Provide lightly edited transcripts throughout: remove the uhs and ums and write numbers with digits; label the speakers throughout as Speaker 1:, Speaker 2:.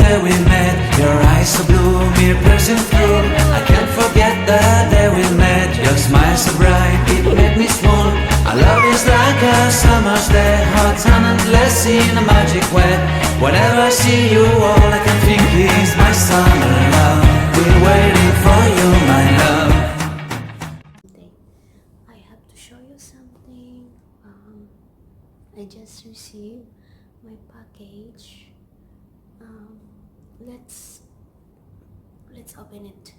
Speaker 1: day we met. Your eyes so blue, me piercing through. I can't forget the day we met. Your smile so bright, it made me swoon. Our love is like a summer's day, hot and endless in a magic way. Whenever I see you, all I can think is my summer love. We're waiting for you, my love.
Speaker 2: I have to show you something. I just received my package. Let's open it.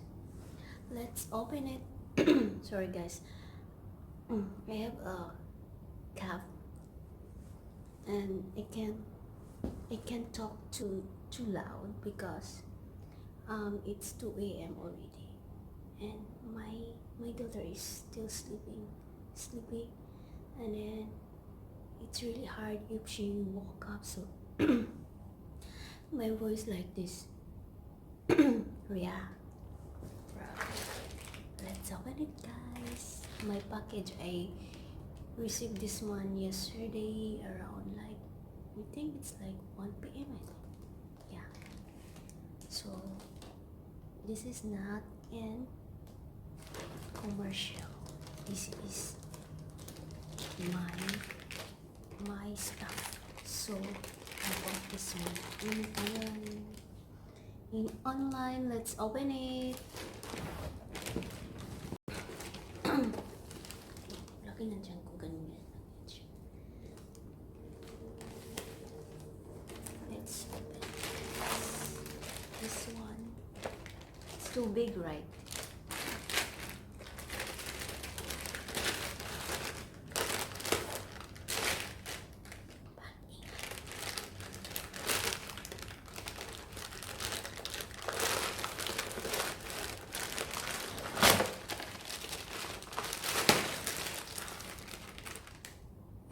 Speaker 2: Let's open it. Sorry guys. I have a cough and I can't talk too loud because it's 2 a.m. already and my daughter is still sleepy, and then it's really hard if she woke up, so my voice like this. Yeah, let's open it guys. My package, I received this one yesterday around like, I think it's like 1 p.m. I think. Yeah, so this is not in commercial. This is my stuff. So I bought this one in online. Let's open it. Laki nandiyan ko ganun yan. Let's open this one. It's too big, right?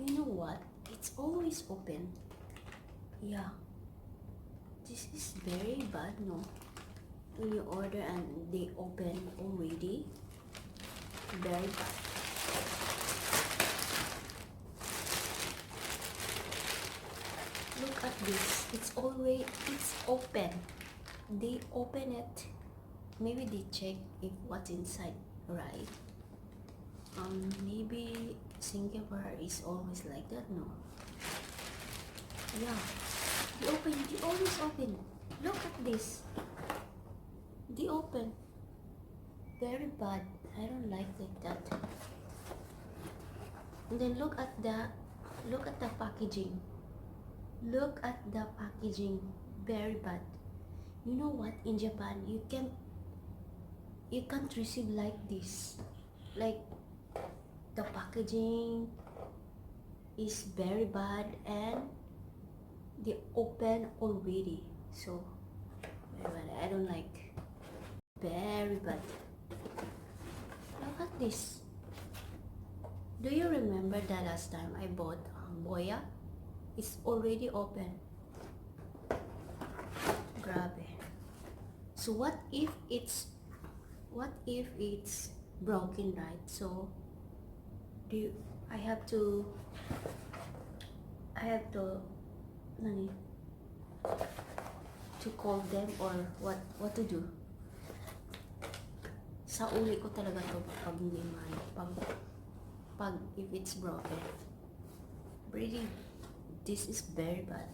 Speaker 2: You know what? It's always open. Yeah. This is very bad, no? When you order and they open already. Very bad. Look at this. It's open. They open it. Maybe they check if what's inside, right? Maybe Singapore is always like that, no? Yeah, they always open. Look at this. They open. Very bad. I don't like that. And then look at the packaging. Look at the packaging. Very bad. You know what? In Japan, you can't receive like this. Like, the packaging is very bad and they open already, so very bad. I don't like. Very bad. Look at this. Do you remember the last time I bought Boya? It's already open. Grabe. So what if it's broken, right? So I have to nani, to call them or what to do? Sa uli ko talaga to pag hindi pag if it's broken. Really, this is very bad.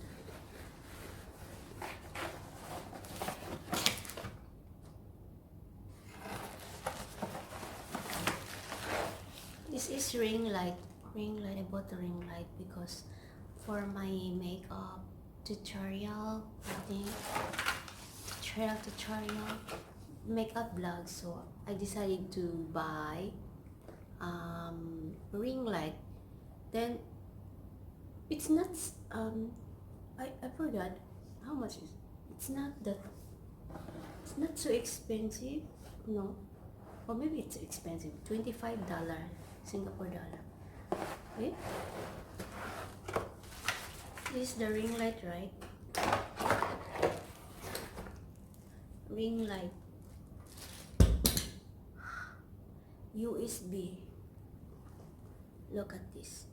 Speaker 2: This is ring light. I bought a ring light because for my makeup tutorial, I think tutorial makeup vlog. So I decided to buy ring light. Then it's not I forgot how much is. It's not so expensive, no, or maybe it's expensive. $25 Singapore dollar. Okay, this is the ring light, right? Ring light, USB. Look at this,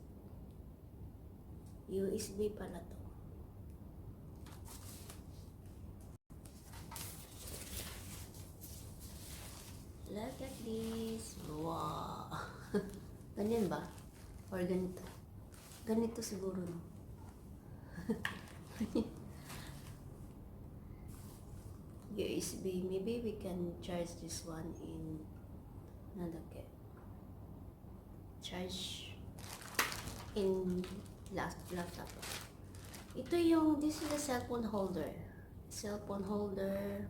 Speaker 2: USB pala to. is, wow. Ganyan ba? Or ganito? Ganito siguro, no? USB, maybe we can charge this one in, nadake, charge in laptop. Ito yung, this is a cellphone holder. Cellphone holder.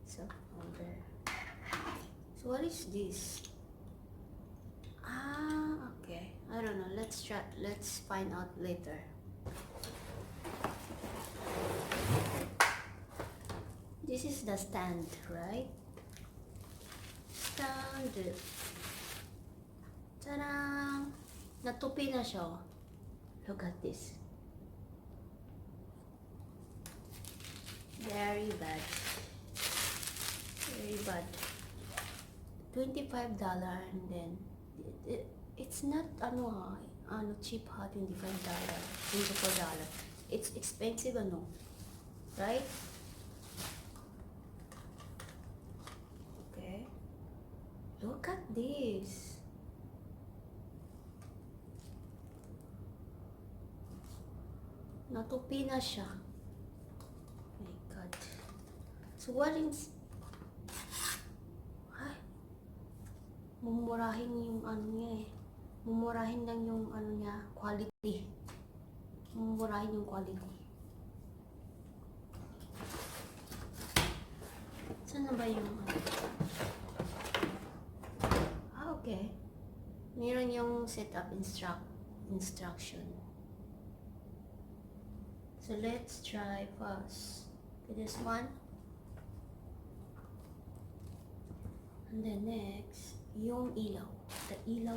Speaker 2: Cellphone holder. So what is this? Ah, okay. I don't know. Let's try. Let's find out later. This is the stand, right? Stand. Ta-da! Natupi na siya. Look at this. Very bad. Very bad. $25 and then it's not cheap ha, $25. $24. It's expensive right? Okay. Look at this. Natupi na siya. My God. So what is... Ay, mumurahin yung niya eh. Mumurahin lang yung niya, quality. Mumurahin yung quality. Saan na ba yung okay. Meron yung setup instruction. So let's try first this one. And then next, yung ilaw. The ilaw.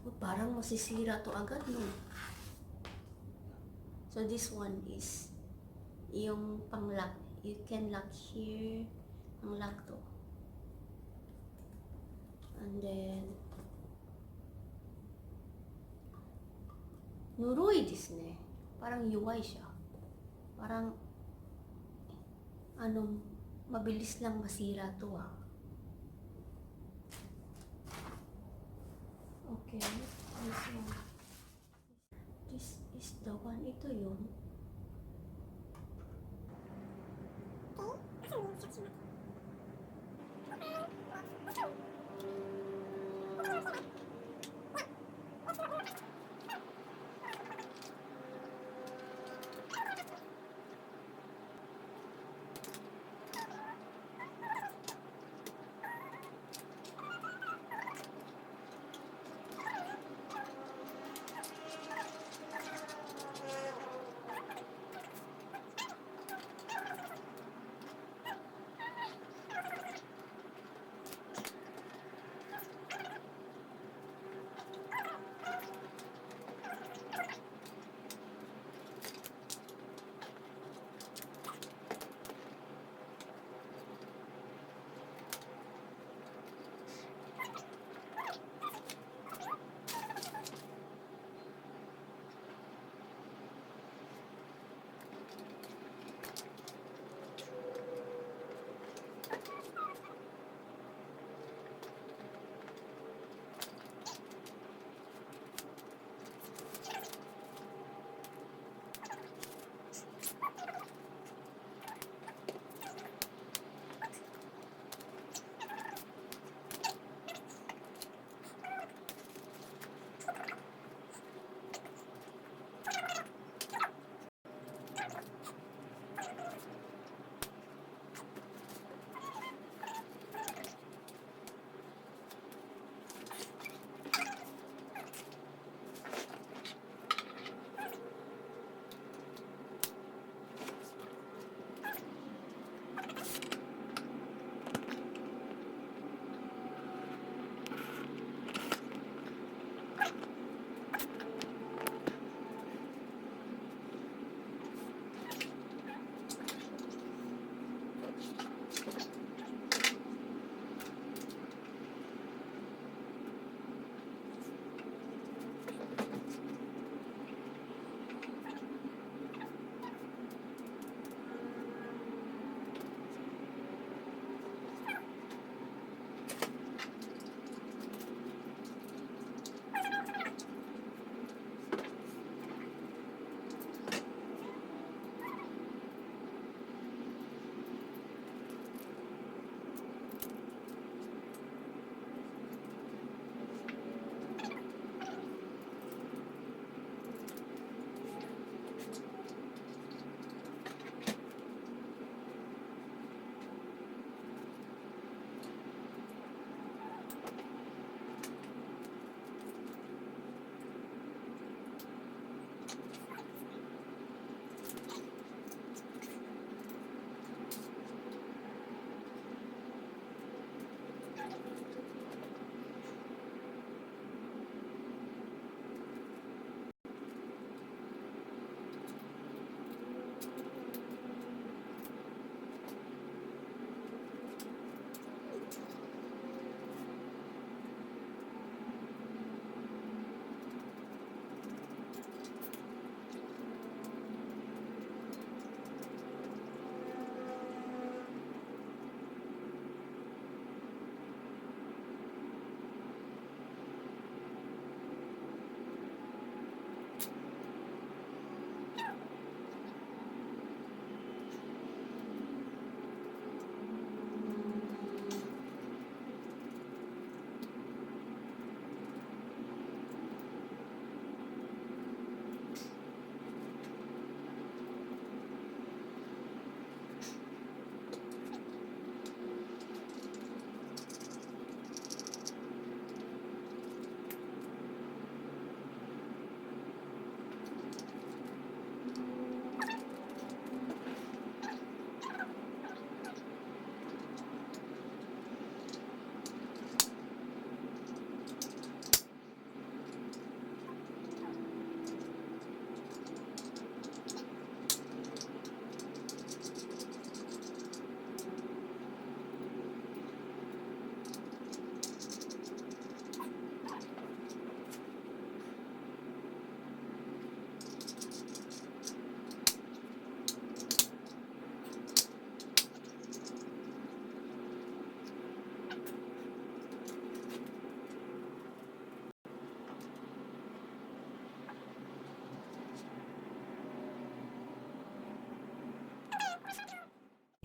Speaker 2: Oh, parang masisira to agad, no? So this one is yung pang-lock. You can lock here. Pang-lock to. And then nuruy desu ne. Parang UI siya. Parang mabilis lang masira to ah. Okay, this one. This is the one. Ito yun.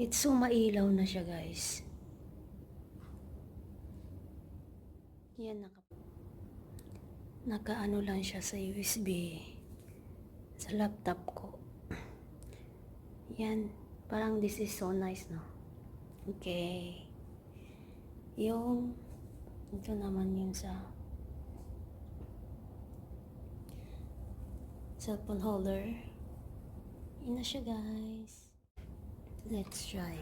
Speaker 2: It's so mailaw na siya, guys. Yan, nakaano lang siya sa USB sa laptop ko. Yan, parang this is so nice, no? Okay. Yung ito naman yung sa cellphone holder. Yun na siya, guys. Let's try.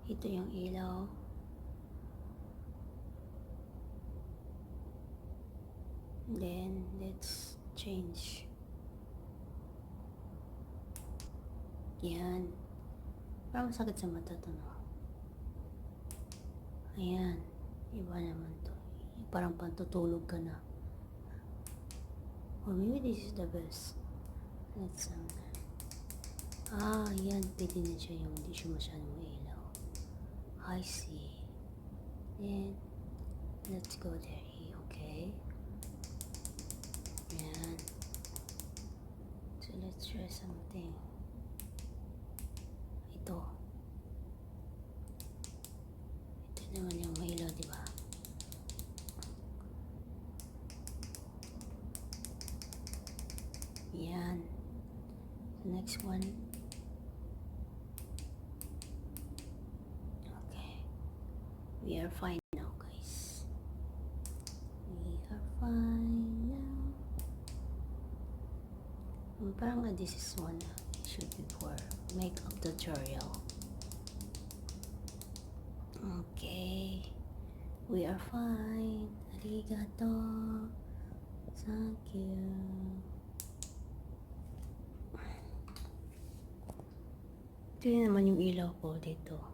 Speaker 2: Ito yung ilaw. Then, let's change. Yan. Parang sakit sa mata to, no? Ayan. Iba naman to. Parang pantutulog ka na. Or maybe this is the best. Let's yan. Pwede na siya yung hindi siya masyadong ilaw. I see. Then, let's go there. Okay? Yan. So, let's try something. Ito. Ito naman yung ilaw, di ba? Yan. The next one. Okay. We are fine now, guys. We are fine now. Parang this is one should be for makeup tutorial. Okay. We are fine. Arigato. Thank you. Ito naman yung ilaw ko dito.